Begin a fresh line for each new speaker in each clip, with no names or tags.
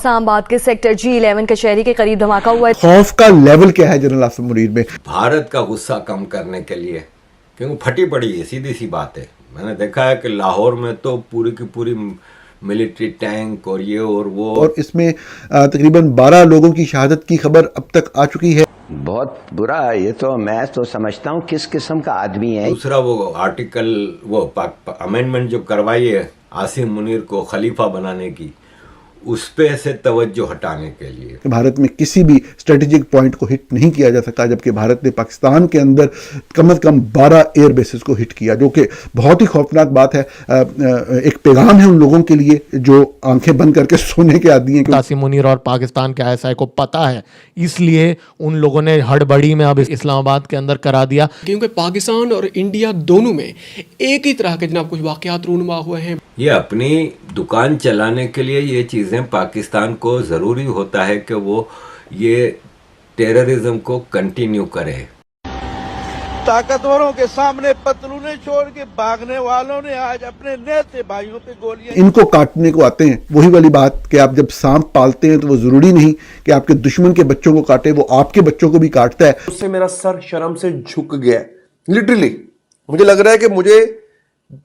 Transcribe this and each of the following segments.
इस्लामाबाद के sector G11 कचहरी के करीब धमाका हुआ है।
खौफ का लेवल क्या है जनरल आसिम मुनीर में?
भारत का गुस्सा कम करने के लिए, क्योंकि फटी पड़ी है, सीधी सी बात है। मैंने देखा है कि लाहौर में तो पूरी की पूरी मिलिट्री टैंक और ये और वो, और
इसमें तकरीबन 12 लोगों की शहादत की खबर अब तक आ चुकी है।
बहुत बुरा है ये तो। मैं तो समझता हूँ किस किस्म का आदमी है।
दूसरा वो आर्टिकल वो अमेंडमेंट जो करवाई है आसिम मुनीर को खलीफा बनाने की, उस पे से तवज्जो हटाने के लिए।
भारत में किसी भी स्ट्रेटेजिक पॉइंट को हिट नहीं किया जा सका, जबकि भारत ने पाकिस्तान के अंदर कम से कम 12 एयर बेसिस को हिट किया, जो कि बहुत ही खौफनाक बात है। एक पैगाम है उन लोगों के लिए जो आंखें बंद करके सोने के आदी हैं।
आसिम मुनीर और पाकिस्तान के ISI को पता है, इसलिए उन लोगों ने हड़बड़ी में अब इस्लामाबाद के अंदर करा दिया,
क्योंकि पाकिस्तान और इंडिया दोनों में एक ही तरह के जनाब कुछ वाकयात रूनुमा हुए हैं।
ये अपनी दुकान चलाने के लिए ये चीज़ें पाकिस्तान को ज़रूरी होता है कि वो ये टेररिज्म को कंटिन्यू करे।
ताकतवरों के सामने पतलूने छोड़ के भागने वालों ने आज अपने नेते भाइयों पे गोलियां।
इनको काटने को आते हैं। वही वाली बात कि आप जब सांप पालते हैं तो वो जरूरी नहीं कि आपके दुश्मन के बच्चों को काटे, वो आपके बच्चों को भी काटता है।
उससे मेरा सर शर्म से झुक गया। लिटरली मुझे लग रहा है कि मुझे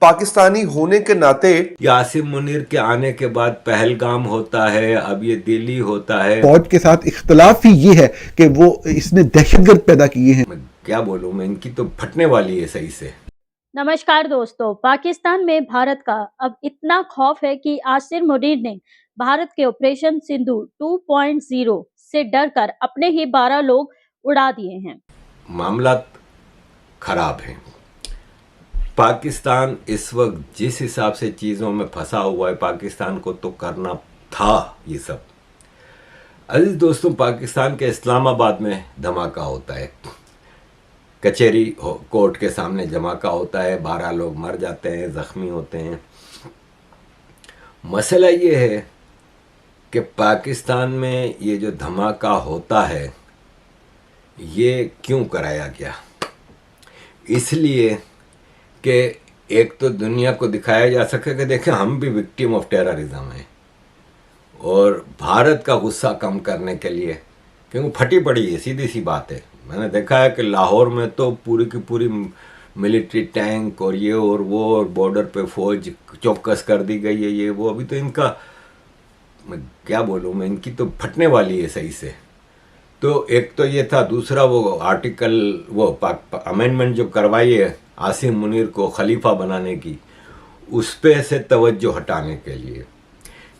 पाकिस्तानी होने के नाते,
आसिम मुनीर के आने के बाद पहलगाम होता है, अब ये दिल्ली होता है।
फौज के साथ इख्तलाफ ही ये है कि वो इसने दहशतगर्द पैदा किए हैं।
मैं क्या बोलूं, मैं इनकी तो फटने वाली है सही से।
नमस्कार दोस्तों, पाकिस्तान में भारत का अब इतना खौफ है कि आसिम मुनीर ने भारत के ऑपरेशन सिंदूर 2.0 से डरकर अपने ही 12 लोग उड़ा दिए हैं। मामला
खराब है। पाकिस्तान इस वक्त जिस हिसाब से चीज़ों में फंसा हुआ है, पाकिस्तान को तो करना था ये सब। अजीज दोस्तों, पाकिस्तान के इस्लामाबाद में धमाका होता है, कचहरी कोर्ट के सामने धमाका होता है, 12 लोग मर जाते हैं, ज़ख्मी होते हैं। मसला ये है कि पाकिस्तान में ये जो धमाका होता है ये क्यों कराया गया? इसलिए कि एक तो दुनिया को दिखाया जा सके कि देखें हम भी विक्टिम ऑफ टेररिज्म हैं, और भारत का गुस्सा कम करने के लिए, क्योंकि फटी पड़ी है, सीधी सी बात है। मैंने देखा है कि लाहौर में तो पूरी की पूरी मिलिट्री टैंक और ये और वो, और बॉर्डर पे फौज चौकस कर दी गई है, ये वो। अभी तो इनका, मैं क्या बोलूँ, मैं इनकी तो फटने वाली है सही से। तो एक तो ये था। दूसरा वो आर्टिकल वो अमेंडमेंट जो करवाई है आसिम मुनीर को खलीफा बनाने की, उस पे से तवज्जो हटाने के लिए।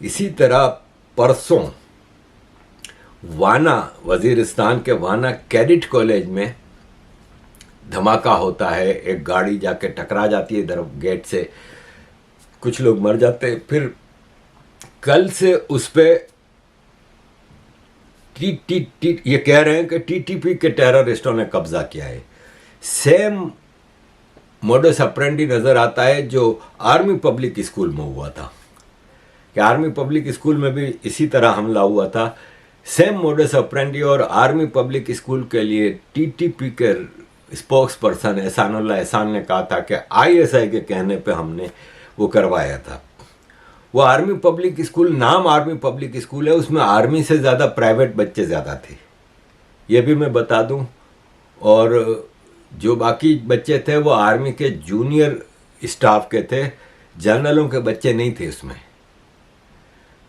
इसी तरह परसों वाना, वजीरिस्तान के वाना कैडेट कॉलेज में धमाका होता है। एक गाड़ी जाके टकरा जाती है इधर गेट से, कुछ लोग मर जाते हैं। फिर कल से उस पे ये कह रहे हैं कि TTP के टेररिस्टों ने कब्जा किया है। सेम मोडस ऑपरेंडी नज़र आता है जो आर्मी पब्लिक स्कूल में हुआ था, कि आर्मी पब्लिक स्कूल में भी इसी तरह हमला हुआ था। सेम मोडस ऑपरेंडी, और आर्मी पब्लिक स्कूल के लिए TTP के स्पोक्स पर्सन एहसानुल्लाह एहसान ने कहा था कि ISI के कहने पे हमने वो करवाया था। वो आर्मी पब्लिक स्कूल, नाम आर्मी पब्लिक स्कूल है, उसमें आर्मी से ज़्यादा प्राइवेट बच्चे ज़्यादा थे, ये भी मैं बता दूं। और जो बाकी बच्चे थे वो आर्मी के जूनियर स्टाफ के थे, जनरलों के बच्चे नहीं थे उसमें।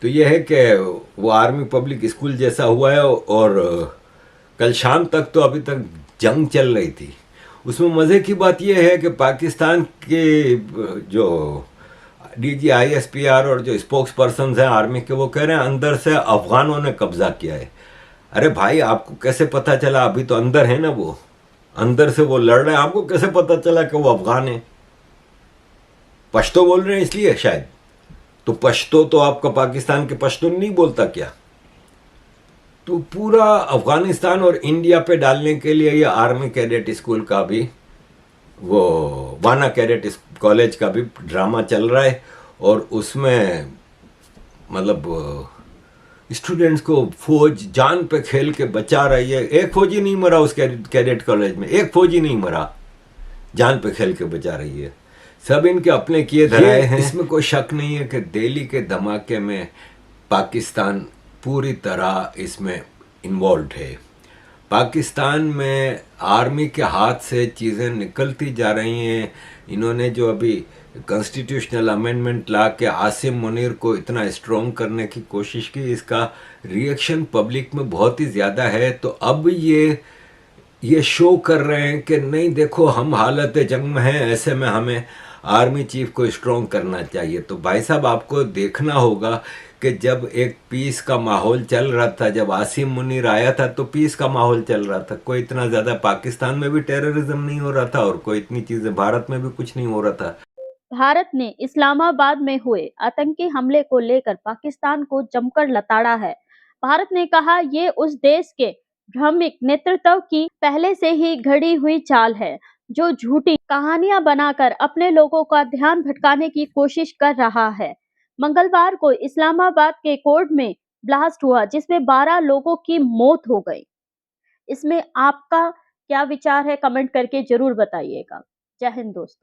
तो ये है कि वो आर्मी पब्लिक स्कूल जैसा हुआ है। और कल शाम तक तो अभी तक जंग चल रही थी। उसमें मज़े की बात यह है कि पाकिस्तान के जो DG ISPR और जो स्पोक्स पर्सन हैं आर्मी के, वो कह रहे हैं अंदर से अफगानों ने कब्जा किया है। अरे भाई, आपको कैसे पता चला? अभी तो अंदर है ना, वो अंदर से वो लड़ रहे हैं, आपको कैसे पता चला कि वो अफगान है? पश्तो बोल रहे हैं इसलिए शायद। तो पश्तो तो आपका पाकिस्तान के पश्तो नहीं बोलता क्या? तो पूरा अफगानिस्तान और इंडिया पे डालने के लिए ये आर्मी कैडेट स्कूल का भी, वो वाना कैडेट कॉलेज का भी ड्रामा चल रहा है। और उसमें मतलब स्टूडेंट्स को फौज जान पे खेल के बचा रही है। एक फौजी नहीं मरा उस कैडेट कॉलेज में, एक फौजी नहीं मरा, जान पे खेल के बचा रही है। सब इनके अपने किए धराए हैं। इसमें कोई शक नहीं है कि दिल्ली के धमाके में पाकिस्तान पूरी तरह इसमें इन्वॉल्व है। पाकिस्तान में आर्मी के हाथ से चीज़ें निकलती जा रही हैं। इन्होंने जो अभी कॉन्स्टिट्यूशनल अमेंडमेंट ला के आसिम मुनीर को इतना स्ट्रॉन्ग करने की कोशिश की, इसका रिएक्शन पब्लिक में बहुत ही ज़्यादा है। तो अब ये शो कर रहे हैं कि नहीं देखो हम हालत जंग में हैं, ऐसे में हमें आर्मी चीफ को स्ट्रॉन्ग करना चाहिए। तो भाई साहब आपको देखना होगा कि जब एक पीस का माहौल चल रहा था, जब आसिम मुनीर आया था तो पीस का माहौल चल रहा था, कोई इतना ज़्यादा पाकिस्तान में भी टेररिज्म नहीं हो रहा था और कोई इतनी चीज़ें भारत में भी कुछ नहीं हो रहा था।
भारत ने इस्लामाबाद में हुए आतंकी हमले को लेकर पाकिस्तान को जमकर लताड़ा है। भारत ने कहा ये उस देश के भ्रमिक नेतृत्व की पहले से ही घड़ी हुई चाल है, जो झूठी कहानियां बनाकर अपने लोगों का ध्यान भटकाने की कोशिश कर रहा है। मंगलवार को इस्लामाबाद के कोर्ट में ब्लास्ट हुआ, जिसमें 12 लोगों की मौत हो गई। इसमें आपका क्या विचार है, कमेंट करके जरूर बताइएगा। जय हिंद दोस्तों।